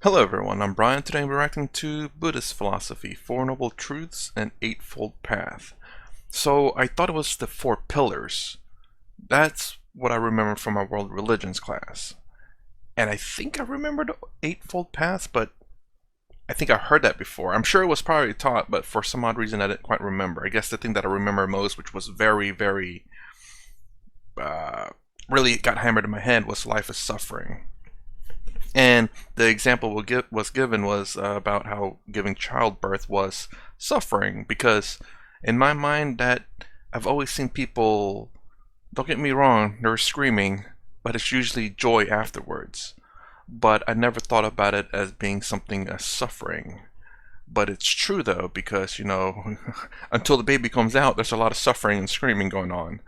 Hello everyone, I'm Brian. Today we're reacting to Buddhist philosophy, Four Noble Truths and Eightfold Path. So I thought it was the four pillars. That's what I remember from my world religions class. And I think I remembered Eightfold Path, but I think I heard that before. I'm sure it was probably taught, but for some odd reason I didn't quite remember. I guess the thing that I remember most, which was very, uh, really got hammered in my head, was life is suffering. And the example was given was about how giving childbirth was suffering, because in my mind that I've always seen people, don't get me wrong, they're screaming, but it's usually joy afterwards. But I never thought about it as being something as suffering. But it's true though, because until the baby comes out, there's a lot of suffering and screaming going on.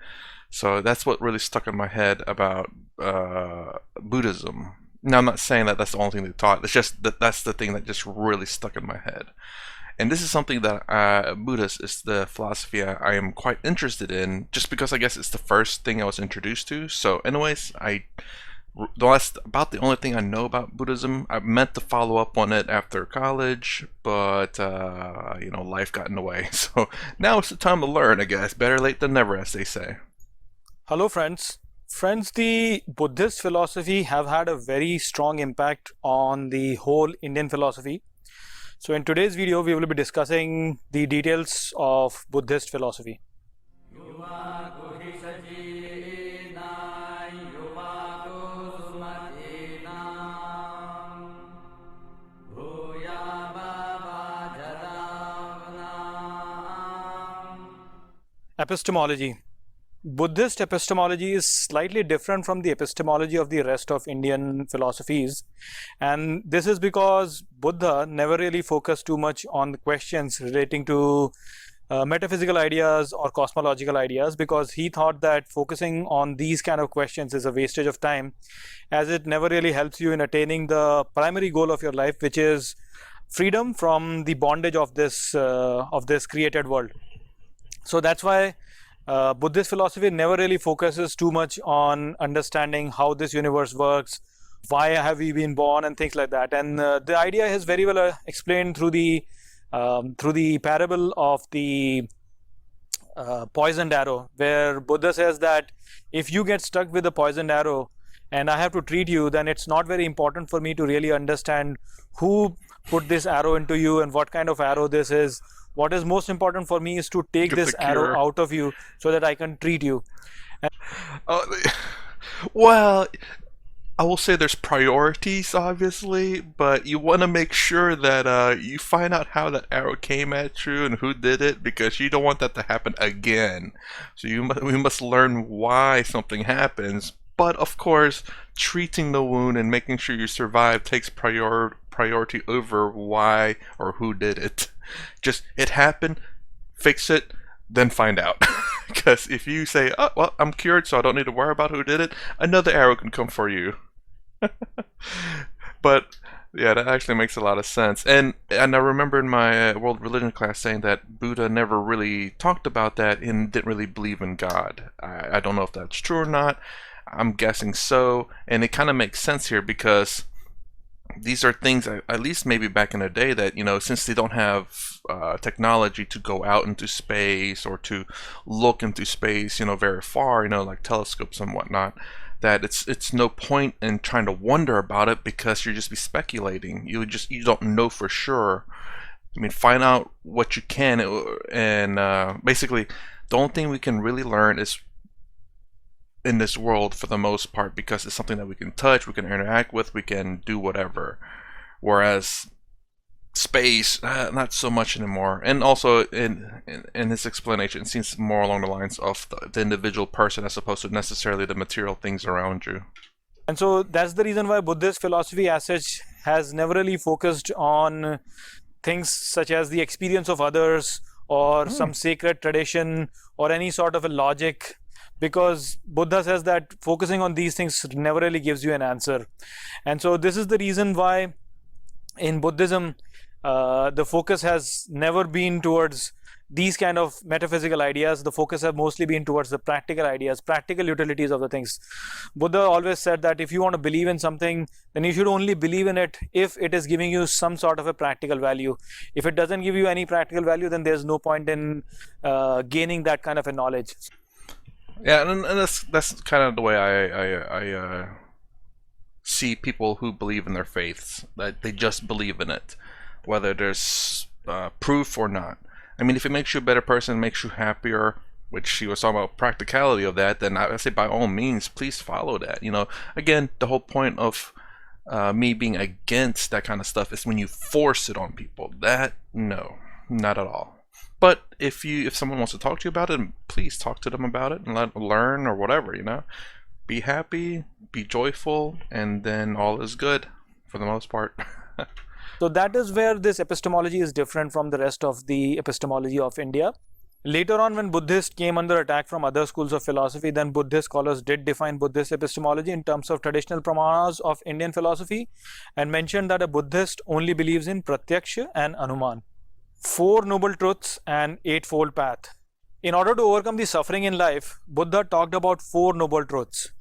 So that's what really stuck in my head about Buddhism. Now, I'm not saying that that's the only thing they taught. It's just that that's the thing that just really stuck in my head. And this is something that Buddhist is the philosophy I am quite interested in, just because I guess it's the first thing I was introduced to. So, anyways, that's about the only thing I know about Buddhism. I meant to follow up on it after college, but life got in the way. So now it's the time to learn, I guess. Better late than never, as they say. Hello, friends. Friends, the Buddhist philosophy have had a very strong impact on the whole Indian philosophy. So in today's video, we will be discussing the details of Buddhist philosophy. Epistemology. Buddhist epistemology is slightly different from the epistemology of the rest of Indian philosophies. And this is because Buddha never really focused too much on the questions relating to metaphysical ideas or cosmological ideas, because he thought that focusing on these kind of questions is a wastage of time, as it never really helps you in attaining the primary goal of your life, which is freedom from the bondage of this created world. So that's why Buddhist philosophy never really focuses too much on understanding how this universe works, why have we been born, and things like that. And the idea is very well explained through the parable of the poisoned arrow, where Buddha says that if you get stuck with a poisoned arrow and I have to treat you, then it's not very important for me to really understand who put this arrow into you and what kind of arrow this is. What is most important for me is to take Get the this arrow cure. out of you so that I can treat you. Uh, well, I will say there's priorities, obviously, but you want to make sure that you find out how that arrow came at you and who did it, because you don't want that to happen again. So we must learn why something happens. But of course, treating the wound and making sure you survive takes priority over why or who did it. Just, it happened, fix it, then find out. Because if you say, oh, well, I'm cured, so I don't need to worry about who did it, another arrow can come for you. But yeah, that actually makes a lot of sense. And I remember in my world religion class saying that Buddha never really talked about that and didn't really believe in God. I don't know if that's true or not. I'm guessing so, and it kind of makes sense here because these are things, at least maybe back in the day, that since they don't have technology to go out into space or to look into space very far, like telescopes and whatnot, that it's no point in trying to wonder about it, because you'd just be speculating. You don't know for sure. I mean, find out what you can, and basically the only thing we can really learn is in this world, for the most part, because it's something that we can touch, we can interact with, we can do whatever. Whereas space, not so much anymore. And also in his explanation, it seems more along the lines of the individual person as opposed to necessarily the material things around you. And so that's the reason why Buddhist philosophy as such has never really focused on things such as the experience of others or some sacred tradition or any sort of a logic, because Buddha says that focusing on these things never really gives you an answer. And so this is the reason why in Buddhism the focus has never been towards these kind of metaphysical ideas, the focus have mostly been towards the practical ideas, practical utilities of the things. Buddha always said that if you want to believe in something, then you should only believe in it if it is giving you some sort of a practical value. If it doesn't give you any practical value, then there's no point in gaining that kind of a knowledge. Yeah, and that's kind of the way I see people who believe in their faiths, that they just believe in it, whether there's proof or not. I mean, if it makes you a better person, makes you happier, which she was talking about practicality of that, then I say by all means, please follow that. You know, again, the whole point of me being against that kind of stuff is when you force it on people. That, no, not at all. But if someone wants to talk to you about it, please talk to them about it and learn or whatever, you know. Be happy, be joyful, and then all is good for the most part. So that is where this epistemology is different from the rest of the epistemology of India. Later on, when Buddhists came under attack from other schools of philosophy, then Buddhist scholars did define Buddhist epistemology in terms of traditional pramanas of Indian philosophy and mentioned that a Buddhist only believes in pratyaksha and anuman. 4 noble truths and 8-fold path. In order to overcome the suffering in life, Buddha talked about 4 noble truths.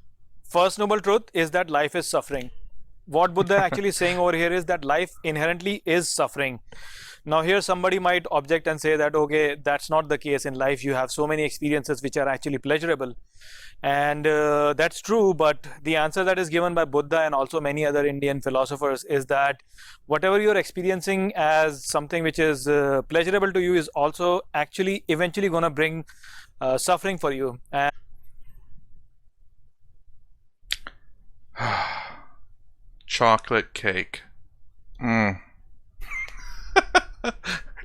First noble truth is that life is suffering. What Buddha actually saying over here is that life inherently is suffering. Now here somebody might object and say that, okay, that's not the case in life. You have so many experiences which are actually pleasurable. And that's true, but the answer that is given by Buddha and also many other Indian philosophers is that whatever you're experiencing as something which is pleasurable to you is also actually eventually going to bring suffering for you. And Chocolate cake. You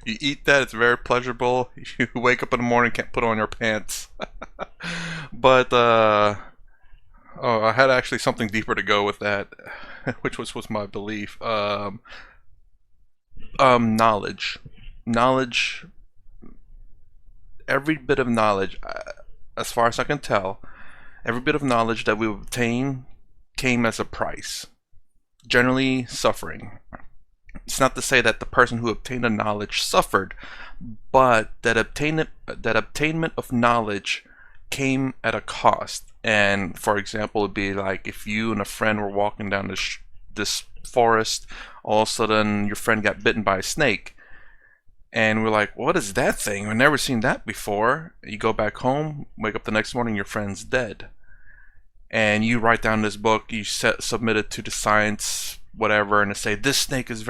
eat that, it's very pleasurable. You wake up in the morning, can't put on your pants. But oh, I had actually something deeper to go with that, which was my belief. Knowledge, every bit of knowledge, as far as I can tell, every bit of knowledge that we obtain came as a price, generally suffering. It's not to say that the person who obtained the knowledge suffered, but that obtainment of knowledge came at a cost. And for example, it'd be like if you and a friend were walking down this forest, all of a sudden your friend got bitten by a snake, and we're like, what is that thing? I've never seen that before. You go back home, wake up the next morning, your friend's dead. And you write down this book, you submit it to the science whatever, and to say this snake is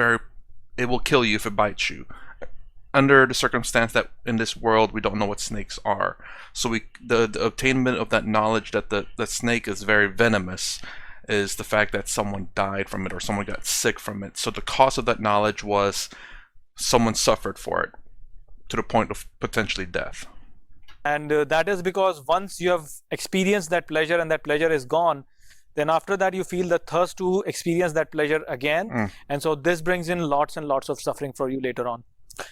it will kill you if it bites you. Under the circumstance that in this world we don't know what snakes are, so the obtainment of that knowledge that the snake is very venomous is the fact that someone died from it or someone got sick from it. So the cost of that knowledge was someone suffered for it to the point of potentially death. And that is because once you have experienced that pleasure and that pleasure is gone, then after that you feel the thirst to experience that pleasure again. And so this brings in lots and lots of suffering for you later on.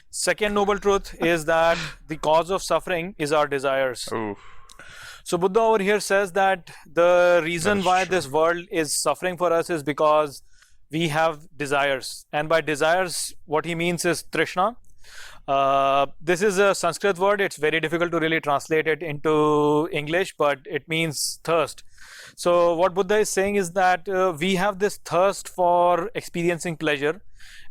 Second noble truth is that the cause of suffering is our desires. Oof. So Buddha over here says that the reason why this world is suffering for us is because we have desires. And by desires, what he means is trishna. This is a Sanskrit word. It's very difficult to really translate it into English, but it means thirst. So what Buddha is saying is that we have this thirst for experiencing pleasure,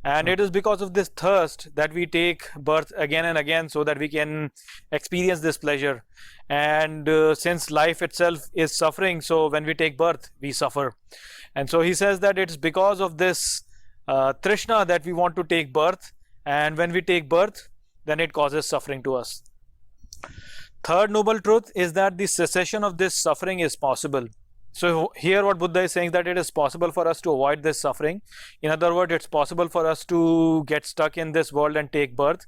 and it is because of this thirst that we take birth again and again so that we can experience this pleasure. And since life itself is suffering, so when we take birth, we suffer. And so he says that it's because of this trishna that we want to take birth. And when we take birth, then it causes suffering to us. Third noble truth is that the cessation of this suffering is possible. So here what Buddha is saying is that it is possible for us to avoid this suffering. In other words, it's possible for us to get stuck in this world and take birth.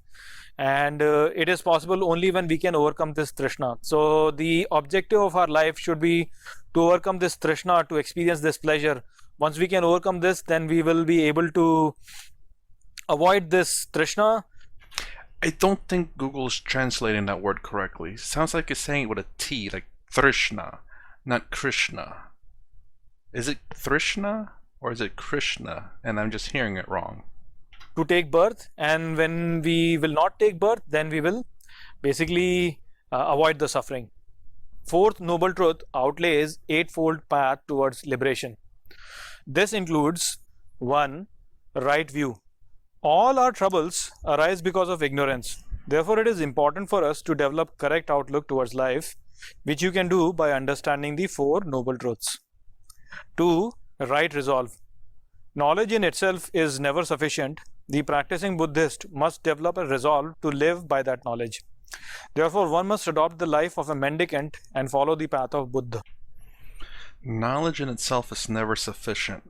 And it is possible only when we can overcome this trishna. So the objective of our life should be to overcome this trishna, to experience this pleasure. Once we can overcome this, then we will be able to avoid this trishna. I don't think Google is translating that word correctly. It sounds like it's saying it with a T, like Thrishna, not Krishna. Is it Thrishna or is it Krishna? And I'm just hearing it wrong. To take birth, and when we will not take birth, then we will basically avoid the suffering. Fourth noble truth outlays eightfold path towards liberation. This includes 1. Right view. All our troubles arise because of ignorance. Therefore, it is important for us to develop correct outlook towards life, which you can do by understanding the 4 noble truths. 2. Right resolve. Knowledge in itself is never sufficient. The practicing Buddhist must develop a resolve to live by that knowledge. Therefore, one must adopt the life of a mendicant and follow the path of Buddha. Knowledge in itself is never sufficient.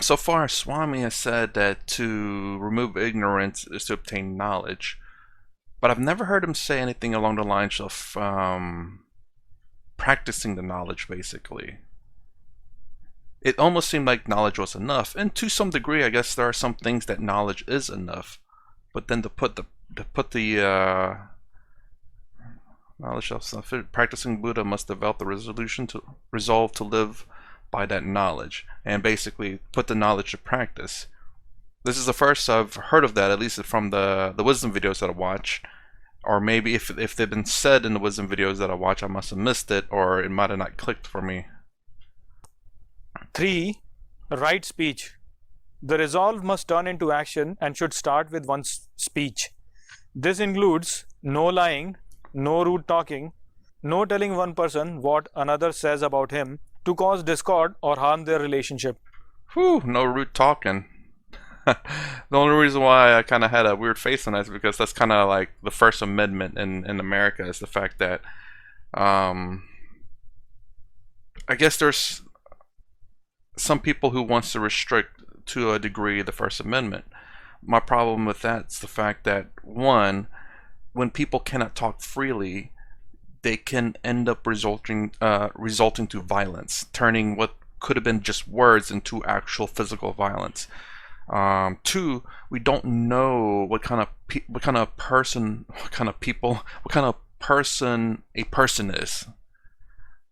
So far, Swami has said that to remove ignorance is to obtain knowledge, but I've never heard him say anything along the lines of practicing the knowledge, basically. It almost seemed like knowledge was enough, and to some degree, I guess there are some things that knowledge is enough, but then to put the knowledge of practicing Buddha must develop the resolve to live by that knowledge, and basically put the knowledge to practice. This is the first I've heard of that, at least from the wisdom videos that I watch, or maybe if they've been said in the wisdom videos that I watch, I must have missed it, or it might have not clicked for me. 3. Right speech. The resolve must turn into action and should start with one's speech. This includes no lying, no rude talking, no telling one person what another says about him to cause discord or harm their relationship. Whew, no rude talking. The only reason why I kind of had a weird face on that is because that's kind of like the First Amendment in America, is the fact that I guess there's some people who wants to restrict to a degree the First Amendment. My problem with that is the fact that, one, when people cannot talk freely, they can end up resulting to violence, turning what could have been just words into actual physical violence. 2, we don't know what kind of person a person is.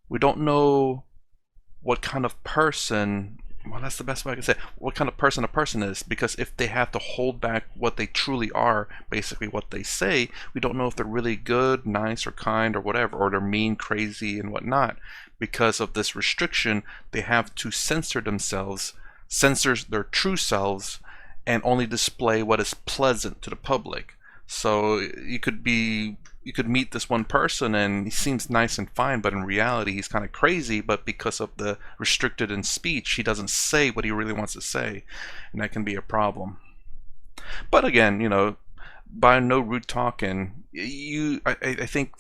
We don't know what kind of person, well, that's the best way I can say, what kind of person a person is, because if they have to hold back what they truly are, basically what they say, we don't know if they're really good, nice, or kind, or whatever, or they're mean, crazy, and whatnot. Because of this restriction, they have to censor themselves, censor their true selves, and only display what is pleasant to the public. So you could meet this one person and he seems nice and fine, but in reality he's kind of crazy, but because of the restricted in speech, he doesn't say what he really wants to say, and that can be a problem. But again, by no rude talking, I think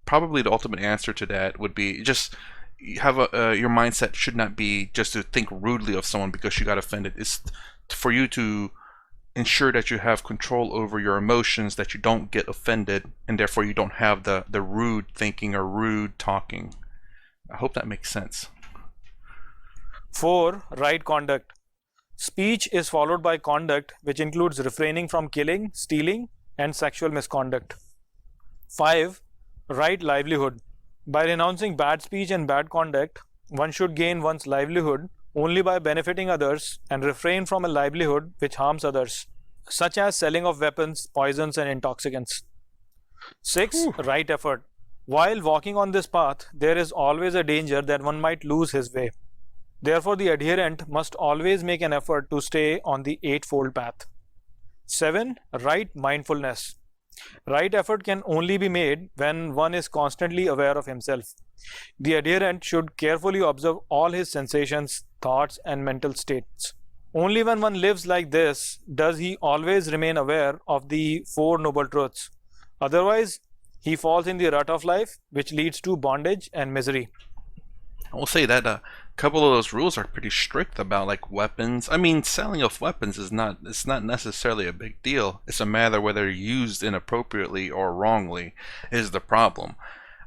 probably the ultimate answer to that would be just have your mindset should not be just to think rudely of someone because you got offended. It's for you to ensure that you have control over your emotions, that you don't get offended, and therefore you don't have the rude thinking or rude talking. I hope that makes sense. 4. Right conduct. Speech is followed by conduct, which includes refraining from killing, stealing, and sexual misconduct. 5. Right livelihood. By renouncing bad speech and bad conduct, one should gain one's livelihood only by benefiting others and refrain from a livelihood which harms others, such as selling of weapons, poisons, and intoxicants. 6. Right effort. While walking on this path, there is always a danger that one might lose his way. Therefore, the adherent must always make an effort to stay on the eightfold path. 7. Right mindfulness. Right effort can only be made when one is constantly aware of himself. The adherent should carefully observe all his sensations, thoughts, and mental states. Only when one lives like this does he always remain aware of the 4 noble truths. Otherwise, he falls in the rut of life, which leads to bondage and misery. I will say that a couple of those rules are pretty strict about like weapons. I mean, selling of weapons is not necessarily a big deal. It's a matter whether used inappropriately or wrongly is the problem.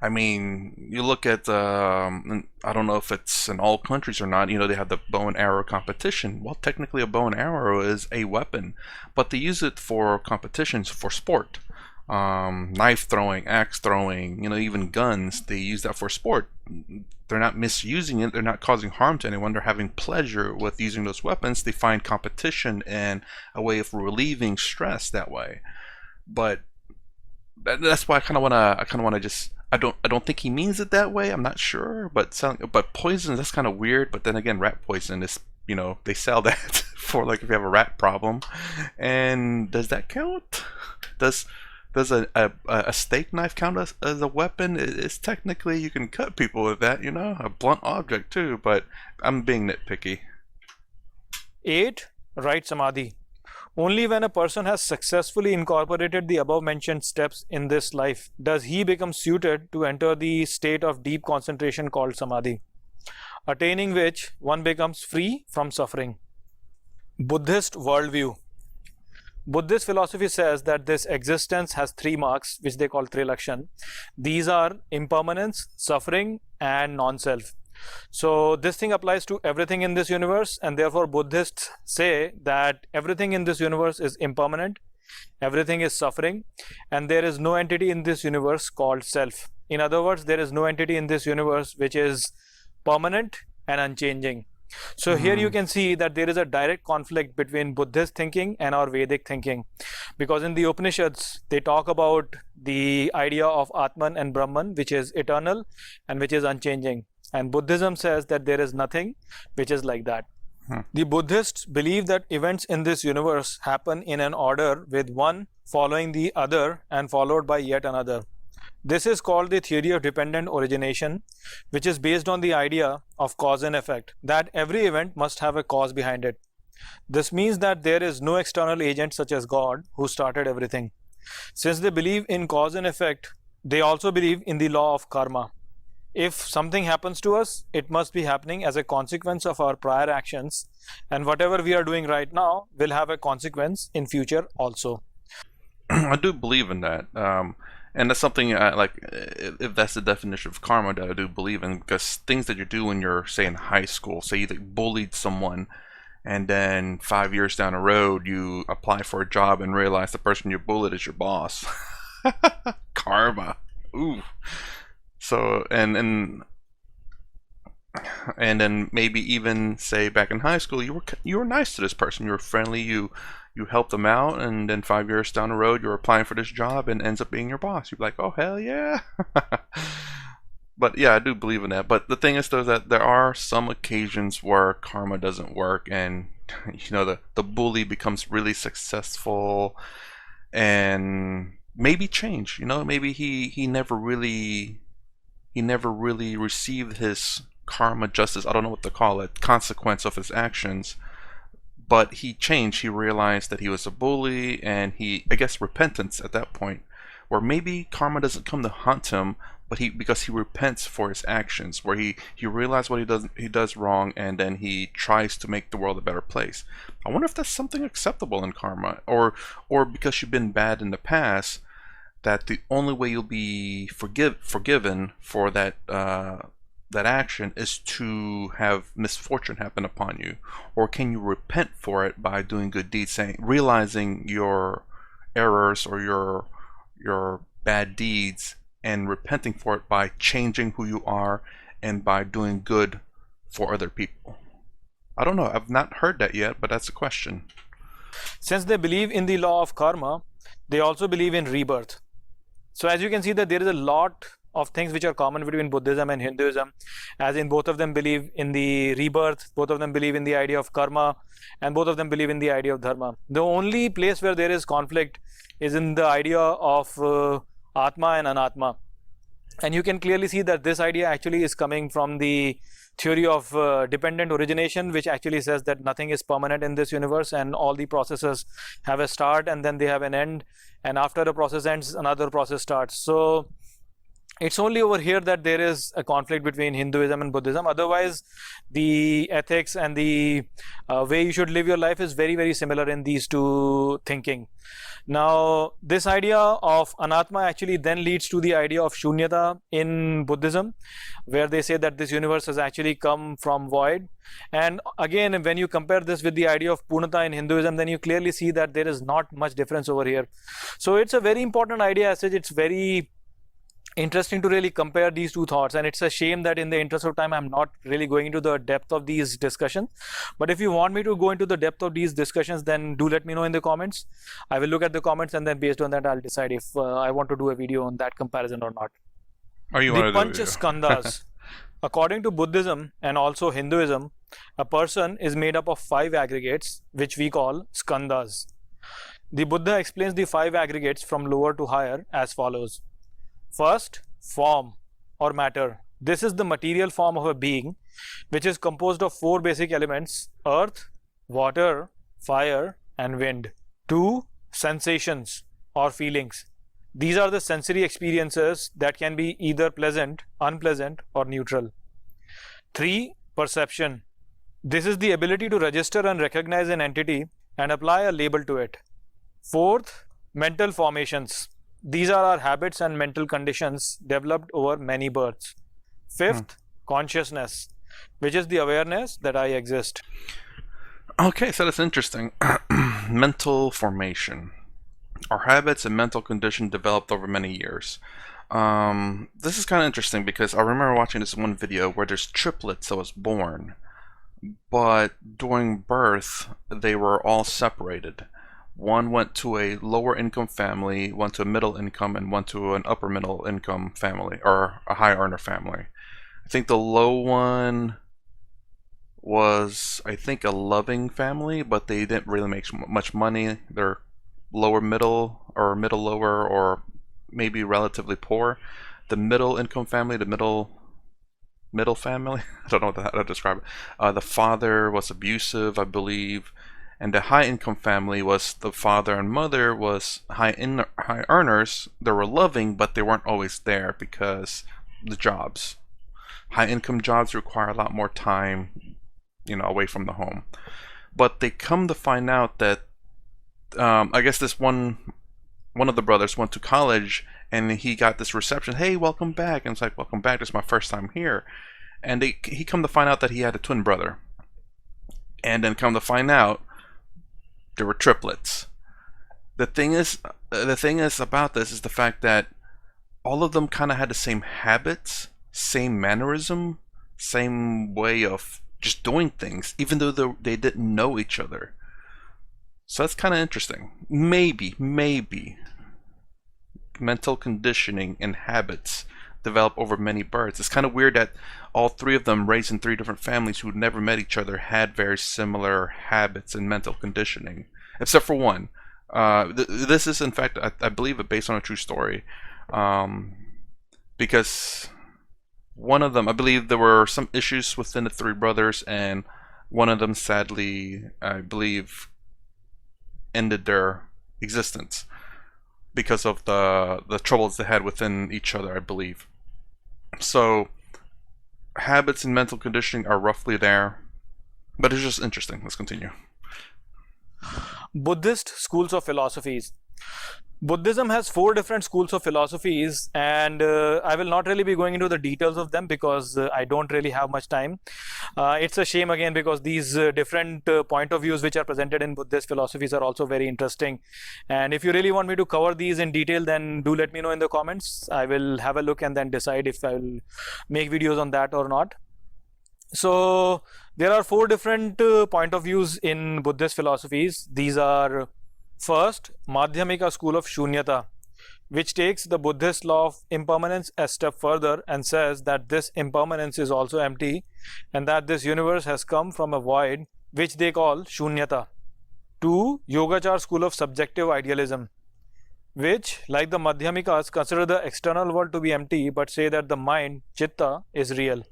I mean, you look at, I don't know if it's in all countries or not, they have the bow and arrow competition. Well, technically a bow and arrow is a weapon, but they use it for competitions, for sport. Knife throwing, axe throwing, even guns, they use that for sport. They're not misusing it, they're not causing harm to anyone, they're having pleasure with using those weapons. They find competition and a way of relieving stress that way. But that's why I kind of wanna just. I don't think he means it that way. I'm not sure, but poison, that's kind of weird. But then again, rat poison is, they sell that for like if you have a rat problem, and does that count? Does does a steak knife count as a weapon? It's technically you can cut people with that, a blunt object too. But I'm being nitpicky. 8. Right samadhi. Only when a person has successfully incorporated the above mentioned steps in this life does he become suited to enter the state of deep concentration called samadhi, attaining which one becomes free from suffering. Buddhist Worldview. Buddhist philosophy says that this existence has 3 marks, which they call Trilakshan. These are impermanence, suffering, and non-self. So this thing applies to everything in this universe, and therefore Buddhists say that everything in this universe is impermanent, everything is suffering, and there is no entity in this universe called self. In other words, there is no entity in this universe which is permanent and unchanging. So here you can see that there is a direct conflict between Buddhist thinking and our Vedic thinking, because in the Upanishads they talk about the idea of Atman and Brahman, which is eternal and which is unchanging. And Buddhism says that there is nothing which is like that. The Buddhists believe that events in this universe happen in an order, with one following the other and followed by yet another. This is called the theory of dependent origination, which is based on the idea of cause and effect, that every event must have a cause behind it. This means that there is no external agent such as God who started everything. Since they believe in cause and effect, they also believe in the law of karma. If something happens to us, it must be happening as a consequence of our prior actions, and whatever we are doing right now will have a consequence in future also. I do believe in that. And that's something if that's the definition of karma that I do believe in, because things that you do when you're, say, in high school, say you bullied someone, and then 5 years down the road you apply for a job and realize the person you bullied is your boss. Karma. Ooh. So and then maybe even say back in high school you were nice to this person, you were friendly, you helped them out, and then 5 years down the road you're applying for this job and ends up being your boss. You're like, oh hell yeah. But yeah, I do believe in that. But the thing is though that there are some occasions where karma doesn't work, and the bully becomes really successful and maybe change. Maybe he never really received his karma justice, I don't know what to call it, consequence of his actions, but he changed. He realized that he was a bully, and I guess repentance at that point, where maybe karma doesn't come to haunt him, but because he repents for his actions, where he realized what he does wrong, and then he tries to make the world a better place. I wonder if that's something acceptable in karma, or because you've been bad in the past, that the only way you'll be forgiven for that action is to have misfortune happen upon you, or can you repent for it by doing good deeds, realizing your errors or your bad deeds and repenting for it by changing who you are and by doing good for other people. I don't know. I've not heard that yet, but that's a question. Since they believe in the law of karma, they also believe in rebirth. So as you can see that there is a lot of things which are common between Buddhism and Hinduism, as in both of them believe in the rebirth, both of them believe in the idea of karma, and both of them believe in the idea of dharma. The only place where there is conflict is in the idea of Atma and Anatma. And you can clearly see that this idea actually is coming from the theory of dependent origination, which actually says that nothing is permanent in this universe, and all the processes have a start and then they have an end, and after a process ends, another process starts. So it's only over here that there is a conflict between Hinduism and Buddhism. Otherwise, the ethics and the way you should live your life is very, very similar in these two thinking. Now, this idea of Anatma actually then leads to the idea of Shunyata in Buddhism, where they say that this universe has actually come from void. And again, when you compare this with the idea of Purnata in Hinduism, then you clearly see that there is not much difference over here. So it's a very important idea as such. It's very interesting to really compare these two thoughts, and it's a shame that in the interest of time I'm not really going into the depth of these discussions. But if you want me to go into the depth of these discussions, then do let me know in the comments. I will look at the comments, and then based on that I'll decide if I want to do a video on that comparison or not. Or you The want to do Pancha Skandhas. According to Buddhism and also Hinduism, a person is made up of 5 aggregates, which we call skandhas. The Buddha explains the 5 aggregates from lower to higher as follows. First, form or matter. This is the material form of a being, which is composed of 4 basic elements: earth, water, fire, and wind. 2. Sensations or feelings. These are the sensory experiences that can be either pleasant, unpleasant, or neutral. 3. Perception. This is the ability to register and recognize an entity and apply a label to it. 4th, mental formations. These are our habits and mental conditions developed over many births. 5th, consciousness, which is the awareness that I exist. Okay, so that's interesting. Mental formation. Our habits and mental condition developed over many years. This is kind of interesting because I remember watching this one video where there's triplets that was born, but during birth they were all separated. One went to a lower income family, one to a middle income, and one to an upper middle income family, or a high earner family. I think the low one was, I think, a loving family, but they didn't really make much money. They're lower middle, or middle lower, or maybe relatively poor. The middle income family, the middle family, I don't know how to describe it. The father was abusive, I believe. And the high income family was the father and mother was high earners. They were loving, but they weren't always there because the jobs. High income jobs require a lot more time, away from the home. But they come to find out that I guess this one of the brothers went to college and he got this reception. Hey, welcome back. And it's like, welcome back. This is my first time here. And he come to find out that he had a twin brother. And then come to find out there were triplets. The thing is about this is the fact that all of them kind of had the same habits, same mannerism, same way of just doing things, even though they didn't know each other. So that's kind of interesting. Maybe mental conditioning and habits develop over many births. It's kind of weird that all 3 of them, raised in 3 different families who never met each other, had very similar habits and mental conditioning, except for one. This is, in fact, I believe it based on a true story, because one of them, I believe there were some issues within the 3 brothers, and one of them sadly, I believe, ended their existence because of the troubles they had within each other, I believe. So habits and mental conditioning are roughly there, but it's just interesting. Let's continue. Buddhist schools of philosophies. Buddhism has 4 different schools of philosophies, and I will not really be going into the details of them because I don't really have much time. It's a shame again because these different point of views which are presented in Buddhist philosophies are also very interesting. And if you really want me to cover these in detail, then do let me know in the comments. I will have a look and then decide if I will make videos on that or not. So there are 4 different point of views in Buddhist philosophies. These are: first, Madhyamika school of Shunyata, which takes the Buddhist law of impermanence a step further and says that this impermanence is also empty and that this universe has come from a void, which they call Shunyata. 2. Yogachar school of subjective idealism, which, like the Madhyamikas, consider the external world to be empty but say that the mind, Chitta, is real.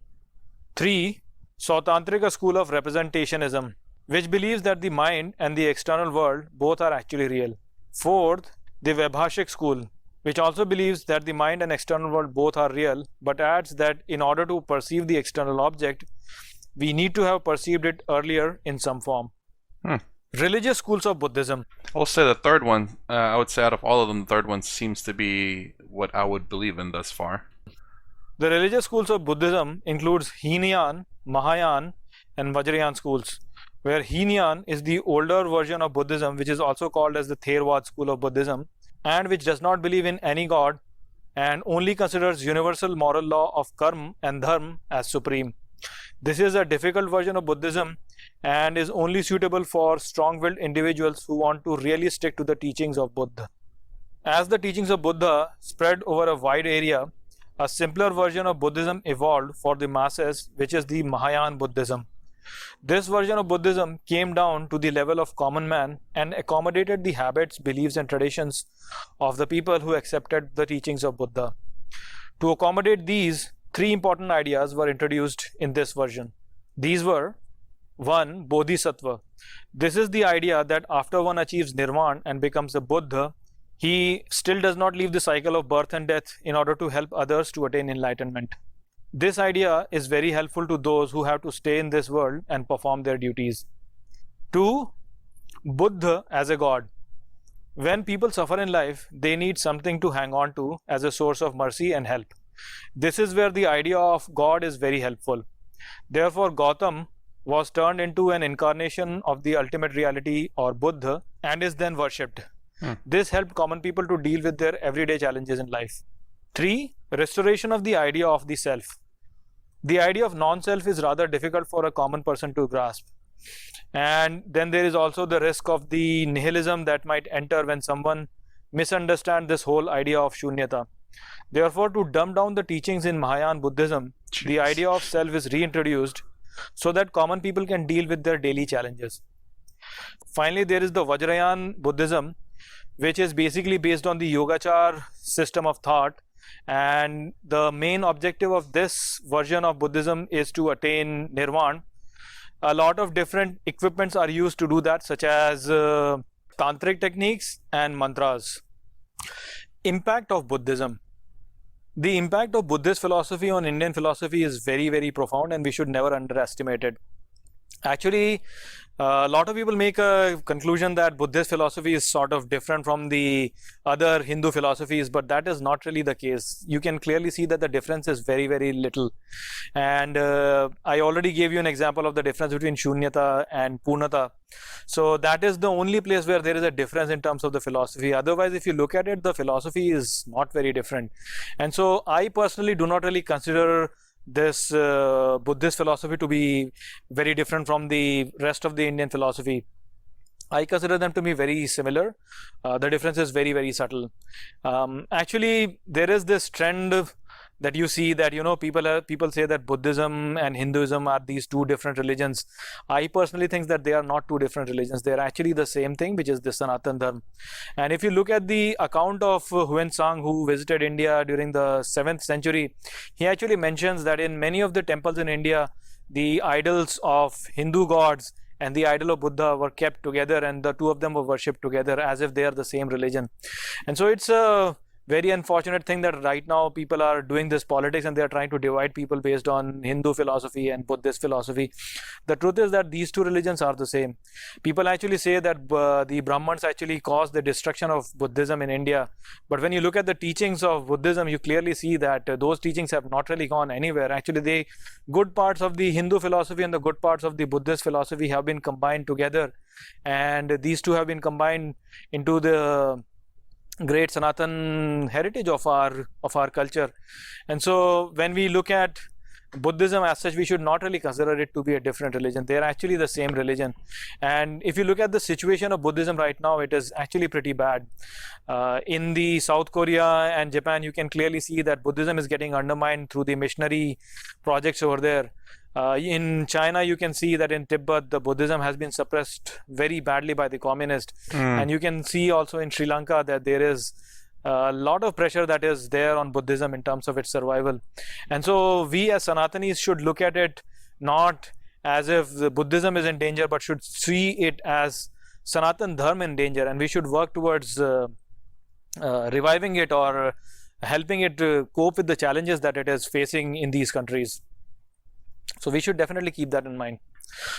3. Sautantrika school of representationism, which believes that the mind and the external world both are actually real. 4th, the Vaibhashik school, which also believes that the mind and external world both are real, but adds that in order to perceive the external object, we need to have perceived it earlier in some form. Religious schools of Buddhism. I'll say the third one, I would say out of all of them, the third one seems to be what I would believe in thus far. The religious schools of Buddhism includes Hinayan, Mahayana, and Vajrayana schools, where Hinayan is the older version of Buddhism, which is also called as the Theravada school of Buddhism, and which does not believe in any god and only considers universal moral law of karma and dharma as supreme. This is a difficult version of Buddhism and is only suitable for strong-willed individuals who want to really stick to the teachings of Buddha. As the teachings of Buddha spread over a wide area, a simpler version of Buddhism evolved for the masses, which is the Mahayana Buddhism. This version of Buddhism came down to the level of common man and accommodated the habits, beliefs, and traditions of the people who accepted the teachings of Buddha. To accommodate these, three important ideas were introduced in this version. These were: 1. Bodhisattva. This is the idea that after one achieves nirvana and becomes a Buddha, he still does not leave the cycle of birth and death in order to help others to attain enlightenment. This idea is very helpful to those who have to stay in this world and perform their duties. 2. Buddha as a god. When people suffer in life, they need something to hang on to as a source of mercy and help. This is where the idea of God is very helpful. Therefore, Gautam was turned into an incarnation of the ultimate reality or Buddha and is then worshipped. This helped common people to deal with their everyday challenges in life. 3. Restoration of the idea of the self. The idea of non-self is rather difficult for a common person to grasp. And then there is also the risk of the nihilism that might enter when someone misunderstands this whole idea of shunyata. Therefore, to dumb down the teachings in Mahayana Buddhism, the idea of self is reintroduced so that common people can deal with their daily challenges. Finally, there is the Vajrayana Buddhism, which is basically based on the Yogachar system of thought. And the main objective of this version of Buddhism is to attain nirvana. A lot of different equipments are used to do that, such as tantric techniques and mantras. Impact of Buddhism. The impact of Buddhist philosophy on Indian philosophy is very, very profound, and we should never underestimate it. Actually, a lot of people make a conclusion that Buddhist philosophy is sort of different from the other Hindu philosophies, but that is not really the case. You can clearly see that the difference is very, very little. And I already gave you an example of the difference between Shunyata and Purnata. So that is the only place where there is a difference in terms of the philosophy. Otherwise, if you look at it, the philosophy is not very different. And so I personally do not really consider this Buddhist philosophy to be very different from the rest of the Indian philosophy. I consider them to be very similar. The difference is very, very subtle. Actually, there is this trend that you see that, you know, people say that Buddhism and Hinduism are these two different religions. I personally think that they are not two different religions. They are actually the same thing, which is the Sanatan Dharma. And if you look at the account of Huan Sang, who visited India during the 7th century, he actually mentions that in many of the temples in India, the idols of Hindu gods and the idol of Buddha were kept together, and the two of them were worshipped together as if they are the same religion. And so it's a very unfortunate thing that right now people are doing this politics and they are trying to divide people based on Hindu philosophy and Buddhist philosophy. The truth is that these two religions are the same. People actually say that the Brahmins actually caused the destruction of Buddhism in India. But when you look at the teachings of Buddhism, you clearly see that those teachings have not really gone anywhere. Actually, the good parts of the Hindu philosophy and the good parts of the Buddhist philosophy have been combined together. And these two have been combined into the great Sanatan heritage of our culture. And so when we look at Buddhism as such, we should not really consider it to be a different religion. They are actually the same religion. And if you look at the situation of Buddhism right now, it is actually pretty bad. In the South Korea and Japan, you can clearly see that Buddhism is getting undermined through the missionary projects over there. In China, you can see that in Tibet, the Buddhism has been suppressed very badly by the communists. And you can see also in Sri Lanka that there is a lot of pressure that is there on Buddhism in terms of its survival. And so we as Sanatanis should look at it not as if the Buddhism is in danger, but should see it as Sanatan Dharma in danger. And we should work towards reviving it or helping it to cope with the challenges that it is facing in these countries. So we should definitely keep that in mind.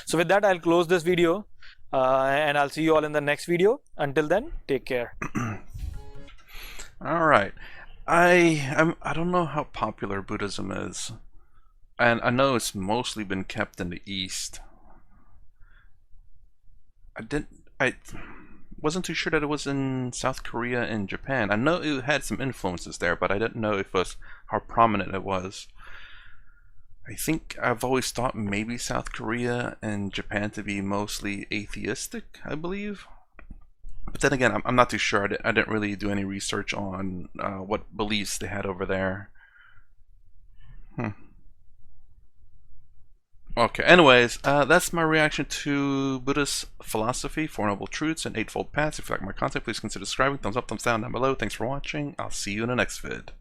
So with that, I'll close this video and I'll see you all in the next video. Until then, take care. All right. I don't know how popular Buddhism is, and I know it's mostly been kept in the East. wasn't too sure that it was in South Korea and Japan. I know it had some influences there, but I didn't know if it was how prominent it was. I think I've always thought maybe South Korea and Japan to be mostly atheistic, I believe. But then again, I'm not too sure. I didn't really do any research on what beliefs they had over there. Okay, anyways, that's my reaction to Buddhist philosophy, Four Noble Truths, and Eightfold Paths. If you like my content, please consider subscribing. Thumbs up, thumbs down below. Thanks for watching. I'll see you in the next vid.